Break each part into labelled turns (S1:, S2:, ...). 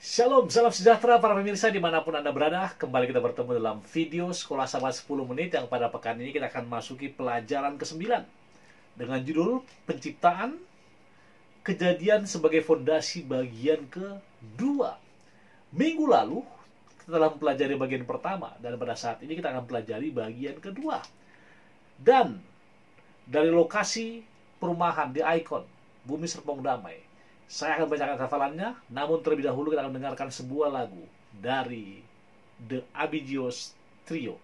S1: Shalom, salam sejahtera para pemirsa dimanapun Anda berada. Kembali kita bertemu dalam video Sekolah Sahabat 10 Menit yang pada pekan ini kita akan masuki pelajaran ke-9 dengan judul Penciptaan Kejadian sebagai Fondasi bagian kedua. Minggu lalu kita telah mempelajari bagian pertama dan pada saat ini kita akan pelajari bagian kedua. Dan dari lokasi perumahan di Icon, Bumi Serpong Damai, saya akan bacakan hafalannya, namun terlebih dahulu kita akan mendengarkan sebuah lagu dari The Abigios Trio.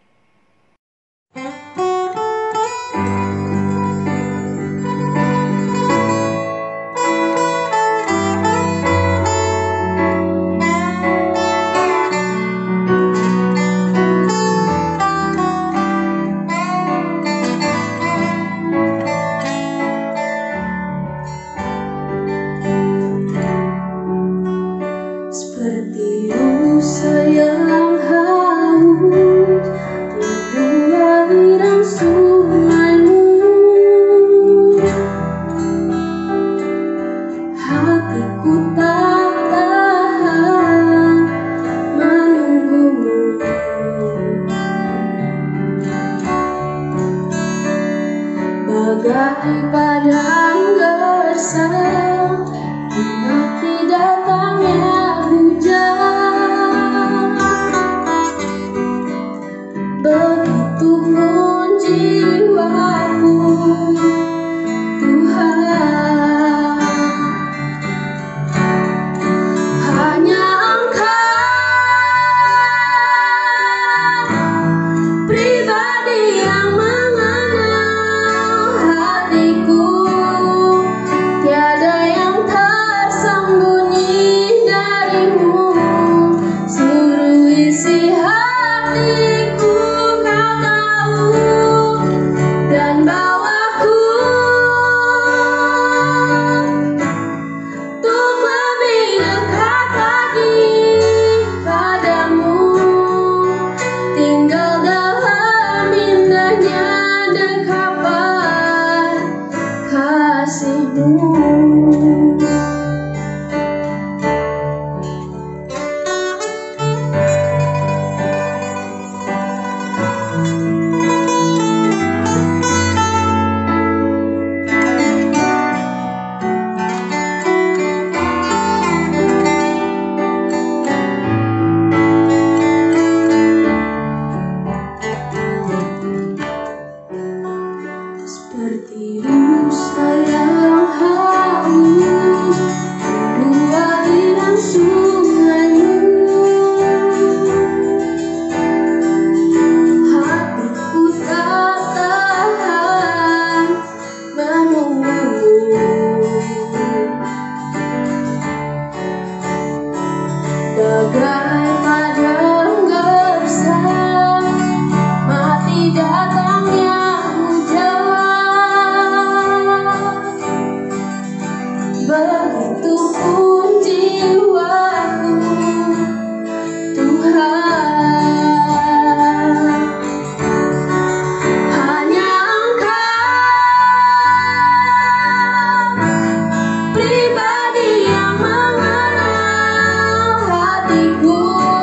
S2: Pribadi yang mengenal hatiku.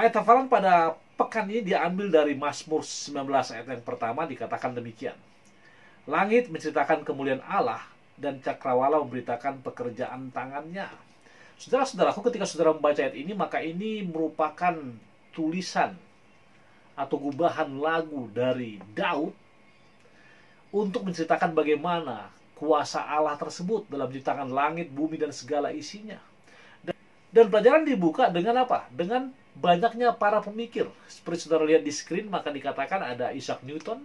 S1: Ayat hafalan pada pekan ini diambil dari Mazmur 19 ayat yang pertama, dikatakan demikian. Langit menceritakan kemuliaan Allah dan cakrawala memberitakan pekerjaan tangannya. Saudara-saudaraku, ketika saudara membaca ayat ini, maka ini merupakan tulisan atau gubahan lagu dari Daud untuk menceritakan bagaimana kuasa Allah tersebut dalam menciptakan langit, bumi, dan segala isinya. Dan pelajaran dibuka dengan apa? Dengan banyaknya para pemikir. Seperti saudara lihat di screen, maka dikatakan ada Isaac Newton,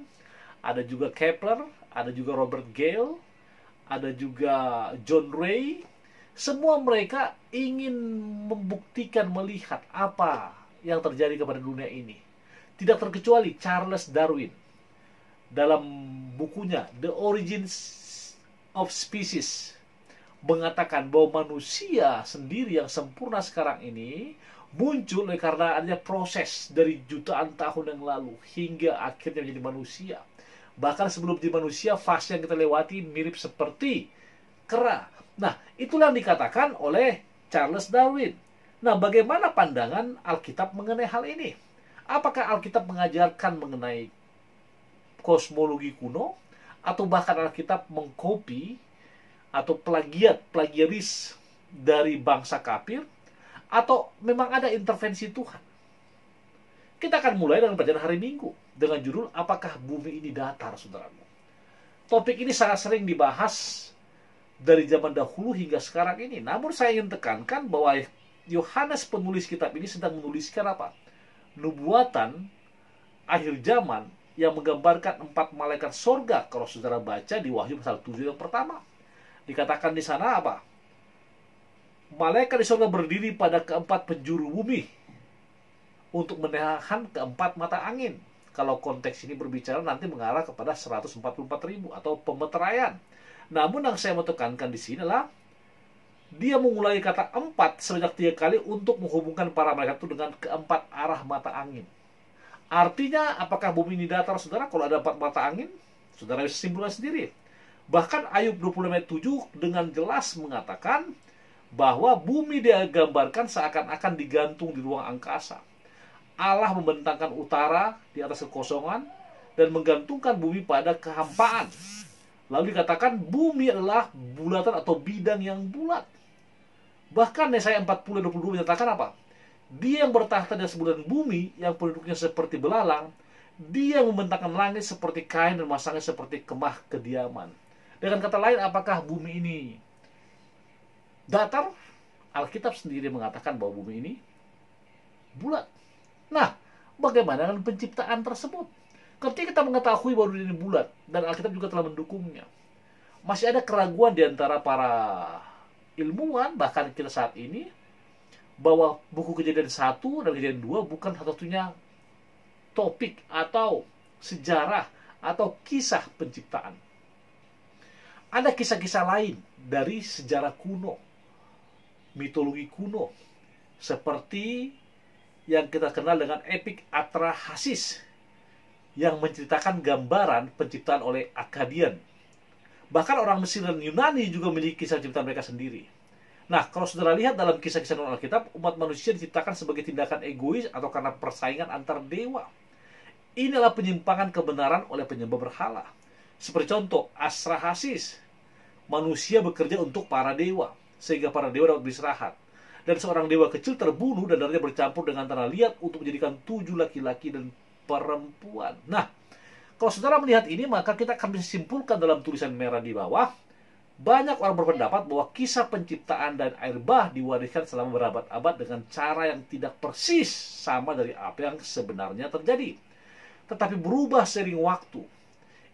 S1: ada juga Kepler, ada juga Robert Gale, ada juga John Ray. Semua mereka ingin membuktikan, melihat apa yang terjadi kepada dunia ini. Tidak terkecuali Charles Darwin dalam bukunya The Origins of Species mengatakan bahwa manusia sendiri yang sempurna sekarang ini muncul karena adanya proses dari jutaan tahun yang lalu hingga akhirnya menjadi manusia. Bahkan sebelum menjadi manusia, fase yang kita lewati mirip seperti kera. Nah, itulah yang dikatakan oleh Charles Darwin. Nah, bagaimana pandangan Alkitab mengenai hal ini? Apakah Alkitab mengajarkan mengenai kosmologi kuno? Atau bahkan Alkitab mengkopi atau plagiaris dari bangsa kafir? Atau memang ada intervensi Tuhan? Kita akan mulai dengan pelajaran hari Minggu dengan judul Apakah Bumi Ini Datar, saudaraku? Topik ini sangat sering dibahas dari zaman dahulu hingga sekarang ini. Namun saya ingin tekankan bahwa Yohanes penulis kitab ini sedang menuliskan apa? Nubuatan akhir zaman yang menggambarkan 4 malaikat sorga. Kalau saudara baca di Wahyu pasal 7 yang pertama, dikatakan di sana apa? Malaikat di sorga berdiri pada keempat penjuru bumi untuk menahan keempat mata angin. Kalau konteks ini berbicara nanti mengarah kepada 144.000 atau pemeteraian. Namun yang saya mau tekankan di sini adalah dia mengulangi kata 4 sebanyak 3 kali untuk menghubungkan para malaikat itu dengan keempat arah mata angin. Artinya, apakah bumi ini datar, saudara? Kalau ada 4 mata angin, saudara bisa simpulkan sendiri. Bahkan Ayub 25 ayat 7 dengan jelas mengatakan bahwa bumi dia gambarkan seakan-akan digantung di ruang angkasa. Allah membentangkan utara di atas kekosongan dan menggantungkan bumi pada kehampaan. Lalu dikatakan bumi adalah bulatan atau bidang yang bulat. Bahkan Yesaya 40:22 menyatakan apa? Dia yang bertahta di atas bulan bumi, yang penduduknya seperti belalang, dia yang membentangkan langit seperti kain dan masangnya seperti kemah kediaman. Dengan kata lain, apakah bumi ini datar? Alkitab sendiri mengatakan bahwa bumi ini bulat. Nah, bagaimana dengan penciptaan tersebut? Ketika kita mengetahui bahwa dunia ini bulat, dan Alkitab juga telah mendukungnya, masih ada keraguan di antara para ilmuwan, bahkan kita saat ini, bahwa buku Kejadian 1 dan Kejadian 2 bukan satu-satunya topik atau sejarah atau kisah penciptaan. Ada kisah-kisah lain dari sejarah kuno, mitologi kuno, seperti yang kita kenal dengan epik Atrahasis, yang menceritakan gambaran penciptaan oleh Akkadian. Bahkan orang Mesir dan Yunani juga memiliki kisah ciptaan mereka sendiri. Nah, kalau saudara lihat dalam kisah-kisah non Alkitab, umat manusia diciptakan sebagai tindakan egois atau karena persaingan antar dewa. Inilah penyimpangan kebenaran oleh penyembah berhala. Seperti contoh, Atrahasis. Manusia bekerja untuk para dewa, sehingga para dewa dapat beristirahat. Dan seorang dewa kecil terbunuh dan darahnya bercampur dengan tanah liat untuk menjadikan 7 laki-laki dan perempuan. Nah, kalau saudara melihat ini, maka kita akan bisa simpulkan dalam tulisan merah di bawah, banyak orang berpendapat bahwa kisah penciptaan dan air bah diwariskan selama berabad-abad dengan cara yang tidak persis sama dari apa yang sebenarnya terjadi, tetapi berubah seiring waktu.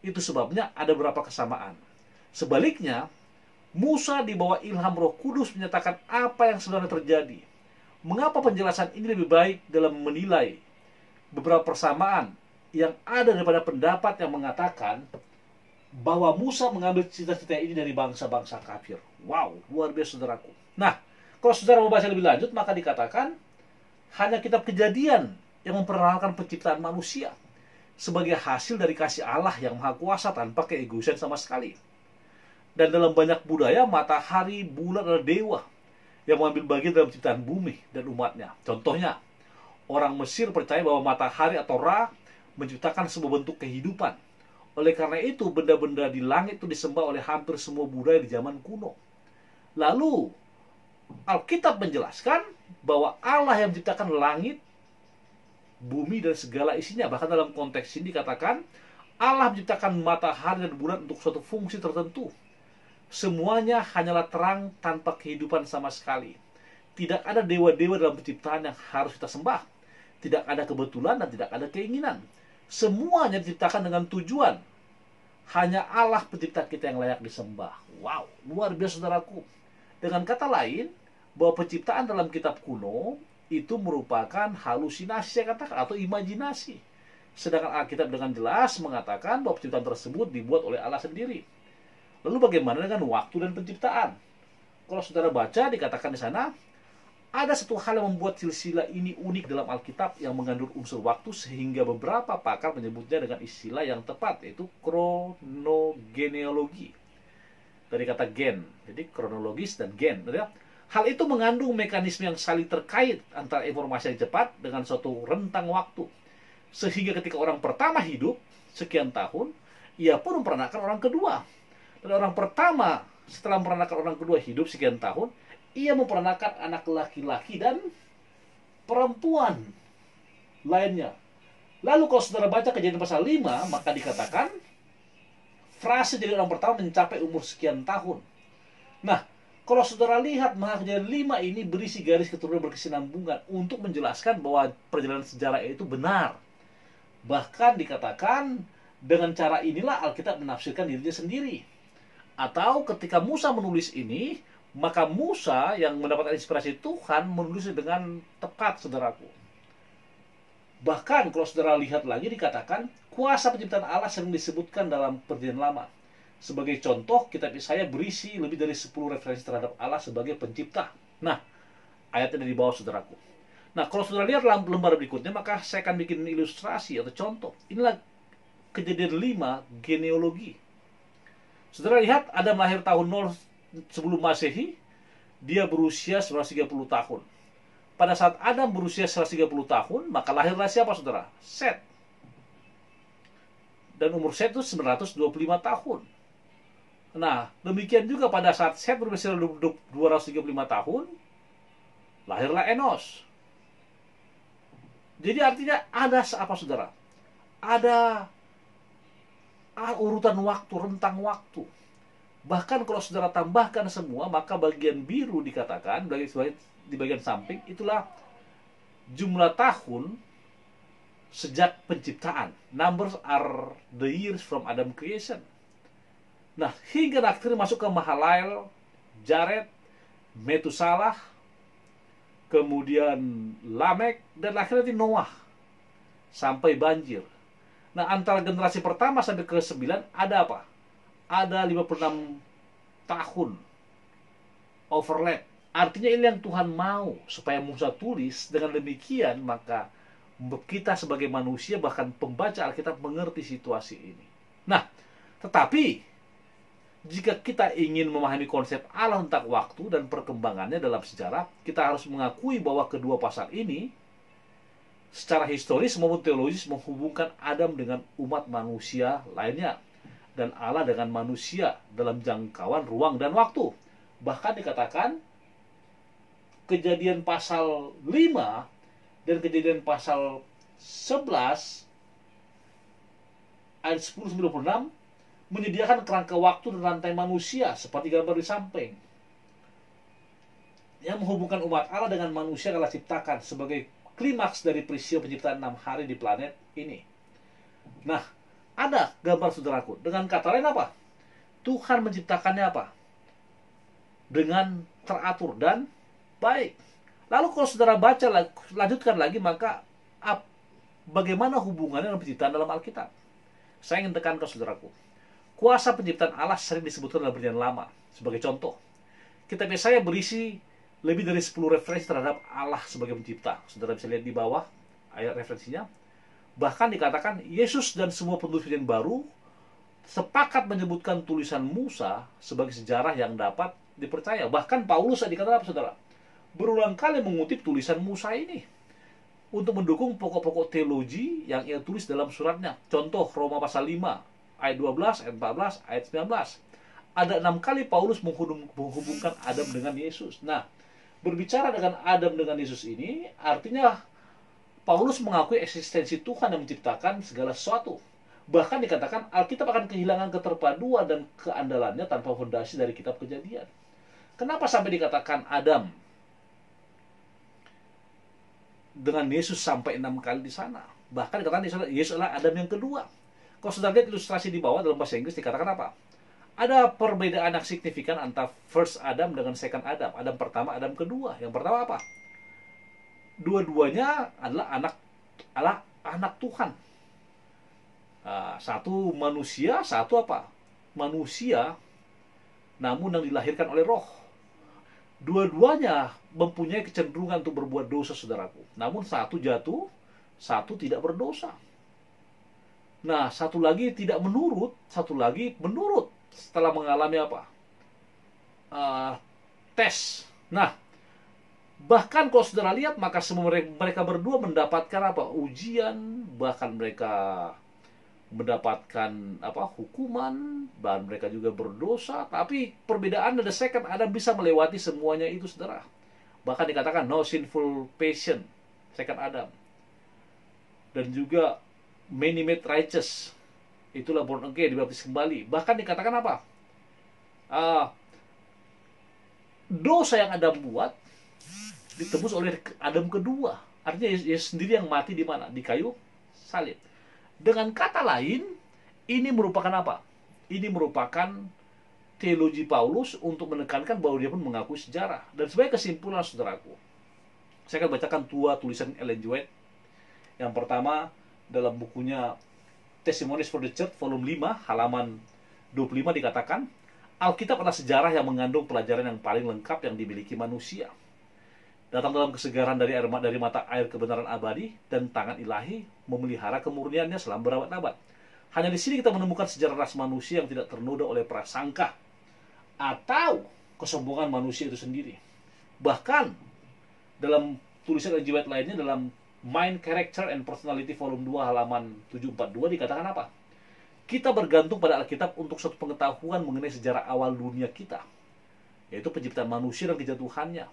S1: Itu sebabnya ada beberapa kesamaan. Sebaliknya, Musa di bawah ilham Roh Kudus menyatakan apa yang sebenarnya terjadi. Mengapa penjelasan ini lebih baik dalam menilai beberapa persamaan yang ada daripada pendapat yang mengatakan bahwa Musa mengambil cita-cita ini dari bangsa-bangsa kafir. Wow, luar biasa, saudaraku. Nah, kalau saudara mau baca lebih lanjut, maka dikatakan hanya kitab Kejadian yang memperkenalkan penciptaan manusia sebagai hasil dari kasih Allah yang maha kuasa tanpa keegoisan sama sekali. Dan dalam banyak budaya, matahari, bulan adalah dewa yang mengambil bagian dalam ciptaan bumi dan umatnya. Contohnya, Orang Mesir percaya bahwa matahari atau Ra menciptakan sebuah bentuk kehidupan. Oleh karena itu, benda-benda di langit itu disembah oleh hampir semua budaya di zaman kuno. Lalu, Alkitab menjelaskan bahwa Allah yang menciptakan langit, bumi, dan segala isinya. Bahkan dalam konteks ini dikatakan, Allah menciptakan matahari dan bulan untuk suatu fungsi tertentu. Semuanya hanyalah terang tanpa kehidupan sama sekali. Tidak ada dewa-dewa dalam penciptaan yang harus kita sembah. Tidak ada kebetulan dan tidak ada keinginan. Semuanya diciptakan dengan tujuan. Hanya Allah pencipta kita yang layak disembah. Wow, luar biasa saudaraku. Dengan kata lain, bahwa penciptaan dalam kitab kuno itu merupakan halusinasi, saya katakan, atau imajinasi. Sedangkan Alkitab dengan jelas mengatakan bahwa penciptaan tersebut dibuat oleh Allah sendiri. Lalu bagaimana dengan waktu dan penciptaan? Kalau saudara baca, dikatakan di sana, ada satu hal yang membuat silsilah ini unik dalam Alkitab yang mengandung unsur waktu, sehingga beberapa pakar menyebutnya dengan istilah yang tepat, yaitu kronogenealogi. Dari kata gen, jadi kronologis dan gen. Hal itu mengandung mekanisme yang saling terkait antara informasi yang cepat dengan suatu rentang waktu. Sehingga ketika orang pertama hidup sekian tahun, ia pun memperanakan orang kedua. Dan orang pertama setelah memperanakan orang kedua hidup sekian tahun, ia memperanakan anak laki-laki dan perempuan lainnya. Lalu kalau saudara baca Kejadian pasal 5, maka dikatakan frase jadi orang pertama mencapai umur sekian tahun. Nah, kalau saudara lihat, maka Kejadian 5 ini berisi garis keturunan berkesinambungan untuk menjelaskan bahwa perjalanan sejarah itu benar. Bahkan dikatakan dengan cara inilah Alkitab menafsirkan dirinya sendiri. Atau ketika Musa menulis ini, maka Musa yang mendapatkan inspirasi Tuhan menulisnya dengan tepat, saudaraku. Bahkan kalau saudara lihat lagi dikatakan kuasa penciptaan Allah sering disebutkan dalam Perjanjian Lama. Sebagai contoh, kitab Yesaya berisi lebih dari 10 referensi terhadap Allah sebagai pencipta. Nah, ayatnya ada di bawah, saudaraku. Nah, kalau saudara lihat dalam lembar berikutnya, maka saya akan bikin ilustrasi atau contoh. Inilah Kejadian 5 genealogi. Saudara lihat, Adam lahir tahun 0 sebelum Masehi, dia berusia 130 tahun. Pada saat Adam berusia 130 tahun, maka lahirlah siapa, saudara? Set. Dan umur Set itu 925 tahun. Nah, demikian juga pada saat Set berusia 235 tahun, lahirlah Enos. Jadi artinya ada apa, saudara? Ada urutan waktu, rentang waktu. Bahkan kalau saudara tambahkan semua, maka bagian biru dikatakan di bagian samping itulah jumlah tahun sejak penciptaan. Numbers are the years from Adam creation. Nah, hingga akhirnya masuk ke Mahalael, Jared, Metusalah, kemudian Lamek, dan akhirnya di Noah sampai banjir. Nah, antara generasi pertama sampai ke 9 ada apa? Ada 56 tahun overlap. Artinya ini yang Tuhan mau supaya Musa tulis. Dengan demikian maka kita sebagai manusia, bahkan pembaca Alkitab, mengerti situasi ini. Nah, tetapi jika kita ingin memahami konsep Allah tentang waktu dan perkembangannya dalam sejarah, kita harus mengakui bahwa kedua pasal ini secara historis maupun teologis menghubungkan Adam dengan umat manusia lainnya, dan Allah dengan manusia dalam jangkauan ruang dan waktu. Bahkan dikatakan Kejadian pasal 5 dan Kejadian pasal 11 ayat 10-96 menyediakan kerangka waktu dan rantai manusia seperti gambar di samping, yang menghubungkan umat Allah dengan manusia yang Allah ciptakan sebagai klimaks dari peristiwa penciptaan 6 hari di planet ini. Nah, ada gambar, saudaraku. Dengan kata lain apa? Tuhan menciptakannya apa? Dengan teratur dan baik. Lalu kalau saudara baca, lanjutkan lagi, maka bagaimana hubungannya dengan penciptaan dalam Alkitab? Saya ingin tekankan, saudaraku. Kuasa penciptaan Allah sering disebutkan dalam Perjanjian Lama. Sebagai contoh, kitab Yesaya berisi lebih dari 10 referensi terhadap Allah sebagai pencipta. Saudara bisa lihat di bawah ayat referensinya. Bahkan dikatakan Yesus dan semua penulis Perjanjian Baru sepakat menyebutkan tulisan Musa sebagai sejarah yang dapat dipercaya. Bahkan Paulus dikatakan apa, saudara? Berulang kali mengutip tulisan Musa ini. untuk mendukung pokok-pokok teologi yang ia tulis dalam suratnya. Contoh Roma pasal 5, ayat 12, ayat 14, ayat 19. Ada 6 kali Paulus menghubungkan Adam dengan Yesus. Nah, berbicara dengan Adam dengan Yesus ini, artinya Paulus mengakui eksistensi Tuhan yang menciptakan segala sesuatu. Bahkan dikatakan Alkitab akan kehilangan keterpaduan dan keandalannya tanpa fondasi dari kitab Kejadian. Kenapa sampai dikatakan Adam dengan Yesus sampai 6 kali di sana? Bahkan dikatakan Yesus adalah Adam yang kedua. Kalau sudah lihat ilustrasi di bawah dalam bahasa Inggris dikatakan apa? Ada perbedaan yang signifikan antara first Adam dengan second Adam. Adam pertama, Adam kedua. Yang pertama apa? Dua-duanya adalah anak Tuhan. Satu manusia, satu apa? Manusia, namun yang dilahirkan oleh roh. Dua-duanya mempunyai kecenderungan untuk berbuat dosa, saudaraku. Namun satu jatuh, satu tidak berdosa. Nah, satu lagi tidak menurut, satu lagi menurut setelah mengalami apa? Tes. Nah, bahkan kalau saudara lihat, maka semua mereka berdua mendapatkan apa? Ujian, bahkan mereka mendapatkan hukuman, dan mereka juga berdosa. Tapi perbedaan ada second Adam bisa melewati semuanya itu, saudara. Bahkan dikatakan no sinful passion, second Adam. Dan juga many made righteous, itulah born again, dibaptis kembali. Bahkan dikatakan apa? Dosa yang Adam buat ditebus oleh Adam kedua. Artinya Yesus sendiri yang mati di mana? Di kayu salib. Dengan kata lain, ini merupakan apa? Ini merupakan teologi Paulus untuk menekankan bahwa dia pun mengakui sejarah. Dan sebagai kesimpulan, saudaraku, saya akan bacakan dua tulisan Ellen G. White. Yang pertama, dalam bukunya Testimonies for the Church, volume 5, halaman 25 dikatakan, Alkitab adalah sejarah yang mengandung pelajaran yang paling lengkap yang dimiliki manusia. Datang dalam kesegaran dari mata air kebenaran abadi, dan tangan ilahi memelihara kemurniannya selama berabad-abad. Hanya di sini kita menemukan sejarah ras manusia yang tidak ternoda oleh prasangka atau kesombongan manusia itu sendiri. Bahkan dalam tulisan Ellen G. White lainnya, dalam Mind, Character, and Personality volume 2 halaman 742 dikatakan apa? Kita bergantung pada Alkitab untuk suatu pengetahuan mengenai sejarah awal dunia kita, yaitu penciptaan manusia dan kejatuhannya.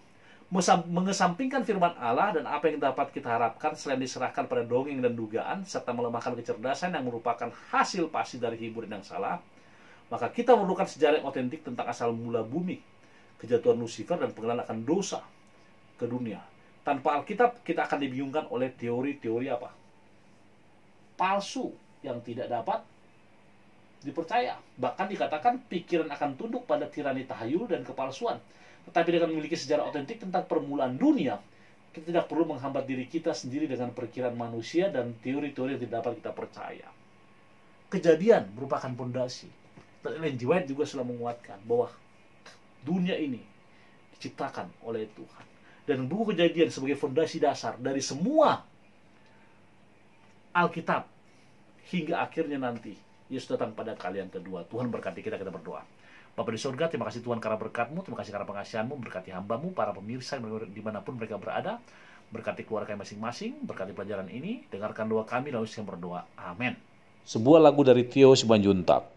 S1: Mengesampingkan firman Allah dan apa yang dapat kita harapkan selain diserahkan pada dongeng dan dugaan, serta melemahkan kecerdasan yang merupakan hasil pasti dari hiburan yang salah, maka kita memerlukan sejarah yang otentik tentang asal mula bumi, kejatuhan Lucifer, dan pengenalan akan dosa ke dunia. Tanpa Alkitab, kita akan dibingungkan oleh teori-teori apa? Palsu yang tidak dapat dipercaya. Bahkan dikatakan pikiran akan tunduk pada tirani tahayul dan kepalsuan. Tetapi dengan memiliki sejarah otentik tentang permulaan dunia, kita tidak perlu menghambat diri kita sendiri dengan perkiraan manusia dan teori-teori yang tidak dapat kita percaya. Kejadian merupakan pondasi. Dan Ellen G. White juga sudah menguatkan bahwa dunia ini diciptakan oleh Tuhan. Dan buku Kejadian sebagai fondasi dasar dari semua Alkitab hingga akhirnya nanti Yesus datang pada kali yang kedua. Tuhan berkati kita berdoa. Bapa di surga, terima kasih Tuhan karena berkat-Mu, terima kasih karena pengasihan-Mu, berkati hamba-Mu, para pemirsa dimanapun mereka berada, berkati keluarga masing-masing, berkati pelajaran ini, dengarkan doa kami lalu saya berdoa. Amin.
S2: Sebuah lagu dari Tio Simanjuntak.